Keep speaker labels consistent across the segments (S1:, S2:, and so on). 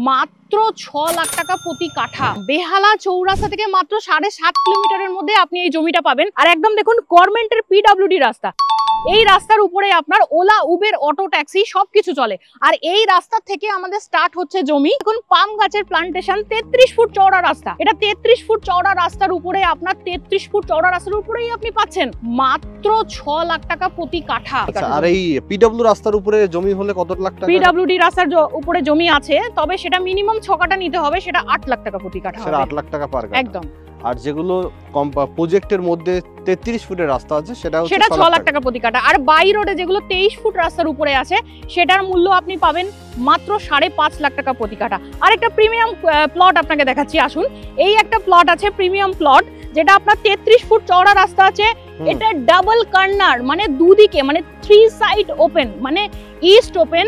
S1: মাত্র 6 লাখ টাকা প্রতি কাঠা। বেহালা চৌরাস্তা থেকে মাত্র 7.5 কিলোমিটারের মধ্যে আপনি এই জমিটা পাবেন। আর একদম দেখুন গভর্নমেন্টের পিডব্লিউডি রাস্তা। এই রাস্তার উপরে আপনার ওলা, উবের, অটো, ট্যাক্সি সবকিছু চলে। আর এই রাস্তা থেকে আমাদের স্টার্ট হচ্ছে জমি। এখন পাম গাছের প্লান্টেশন, 33 ফুট চওড়া রাস্তা। এটা 33 ফুট চওড়া রাস্তার উপরে আপনার 33 ফুট চওড়া রাস্তার উপরেই আপনি পাচ্ছেন মাত্র 6 লাখ টাকা প্রতি কাঠা।
S2: আচ্ছা, আর এই পিডব্লিউ রাস্তার উপরে জমি হলে কত লাখ টাকা?
S1: পিডব্লিউডি রাস্তার উপরে জমি আছে, তবে সেটা মিনিমাম 6 কাঠা নিতে হবে, সেটা 8 লাখ টাকা প্রতি কাঠা।
S2: সেটা 8 লাখ টাকা পার কাঠা
S1: একদম।
S2: আর যেগুলো প্রজেক্টের মধ্যে 33 ফুটের রাস্তা আছে সেটা
S1: 6 লাখ টাকা প্রতি কাঠা। আর বাই রোডে যেগুলো 23 ফুট রাস্তার উপরে আছে সেটার মূল্য আপনি পাবেন মাত্র 5.5 লাখ টাকা প্রতি কাঠা। আর একটা প্রিমিয়াম প্লট আপনাকে দেখাচ্ছি, আসুন। এই একটা প্লট আছে প্রিমিয়াম প্লট, যেটা আপনার 33 ফুট চওড়া রাস্তা আছে। এটা ডাবল কর্নার, মানে দুদিকে, মানে 3 সাইড ওপেন, মানে east open,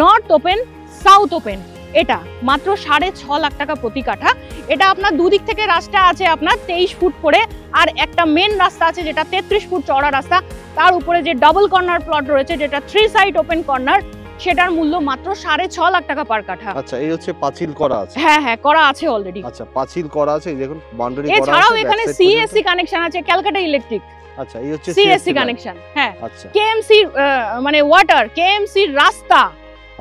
S1: north open, south open. এটা মাত্র 6.5 লাখ টাকা প্রতি কাঠা। এটা আপনার দুদিক থেকে রাস্তা আছে আপনার 23 ফুট করে, আর একটা মেন রাস্তা আছে যেটা 33 ফুট চওড়া রাস্তা। তার উপরে যে ডাবল কর্নার প্লট রয়েছে, যেটা 3 সাইড ওপেন কর্নার, সেটার মূল্য মাত্র 6.5 লাখ টাকা পার কাঠা।
S2: আচ্ছা, এই হচ্ছে পাঁচিল করা আছে?
S1: হ্যাঁ হ্যাঁ, করা আছে অলরেডি।
S2: আচ্ছা, পাঁচিল করা আছে, দেখুন বাউন্ডারি করা আছে।
S1: এছাড়াও এখানে সিএসসি কানেকশন আছে, ক্যালকাটা ইলেকট্রিক।
S2: আচ্ছা, এই হচ্ছে
S1: সিএসসি কানেকশন। হ্যাঁ,
S2: আচ্ছা।
S1: কেএমসি মানে ওয়াটার, কেএমসি রাস্তা।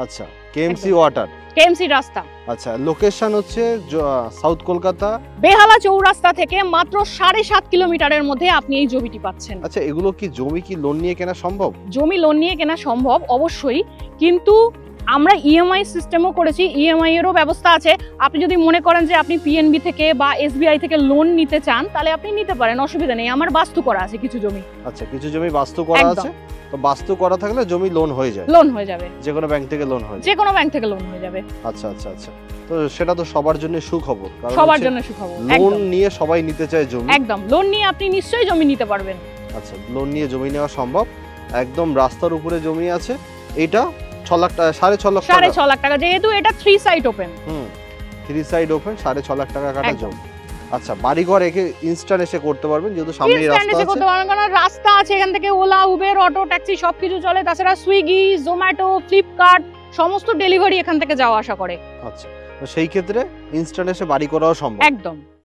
S2: আচ্ছা, কেএমসি ওয়াটার,
S1: কেএমসি রাস্তা।
S2: আচ্ছা, লোকেশন হচ্ছে সাউথ কলকাতা,
S1: বেহালা চৌরাস্তা থেকে মাত্র 7.5 কিলোমিটারের মধ্যে আপনি এই জমিটি পাচ্ছেন।
S2: আচ্ছা, এগুলো কি জমি কি লোন নিয়ে কেনা সম্ভব?
S1: জমি লোন নিয়ে কেনা সম্ভব অবশ্যই, কিন্তু আমরা ইএমআই সিস্টেমও করেছি, ইএমআই এরও ব্যবস্থা আছে। আপনি যদি মনে করেন যে আপনি পিএনবি থেকে বা এসবিআই থেকে লোন নিতে চান, তাহলে আপনি নিতে পারেন, অসুবিধা নেই। আমার বাস্তু করা আছে কিছু জমি।
S2: আচ্ছা, কিছু জমি বাস্তু করা আছে, তো বাস্তু করা থাকলে জমি লোন হয়ে যায়?
S1: লোন হয়ে যাবে,
S2: যে কোনো ব্যাংক থেকে লোন হয়ে যায়?
S1: যে কোনো ব্যাংক থেকে লোন হয়ে যাবে।
S2: আচ্ছা আচ্ছা আচ্ছা, তো সেটা তো সবার জন্য সুখবর, কারণ
S1: সবার জন্য সুখবর।
S2: লোন নিয়ে সবাই নিতে চায় জমি।
S1: একদম, লোন নিয়ে আপনি নিশ্চয়ই জমি নিতে পারবেন।
S2: আচ্ছা, লোন নিয়ে জমি নেওয়া সম্ভব। একদম রাস্তার উপরে জমি আছে। এটা 6 লাখ টাকা, 6.5 লাখ টাকা।
S1: 6.5 লাখ টাকা, যেহেতু এটা 3 side open.
S2: 3 side open, 6.5 lakh টাকা কাটা জমি। আচ্ছা, বাড়িঘর একে ইনস্ট্যান্ট এসে করতে পারবেন, যেহেতু সামনেই রাস্তা আছে।
S1: করতে পারবেন, কারণ রাস্তা আছে, এখান থেকে ওলা, উবের, অটো, ট্যাক্সি সবকিছু চলে। তাছাড়া সুইগি, জোম্যাটো, ফ্লিপকার্ট সমস্ত ডেলিভারি এখান থেকে যাওয়া আসা করে।
S2: আচ্ছা, তো সেই ক্ষেত্রে ইনস্ট্যান্ট এসে বাড়ি করাও সম্ভব।
S1: একদম।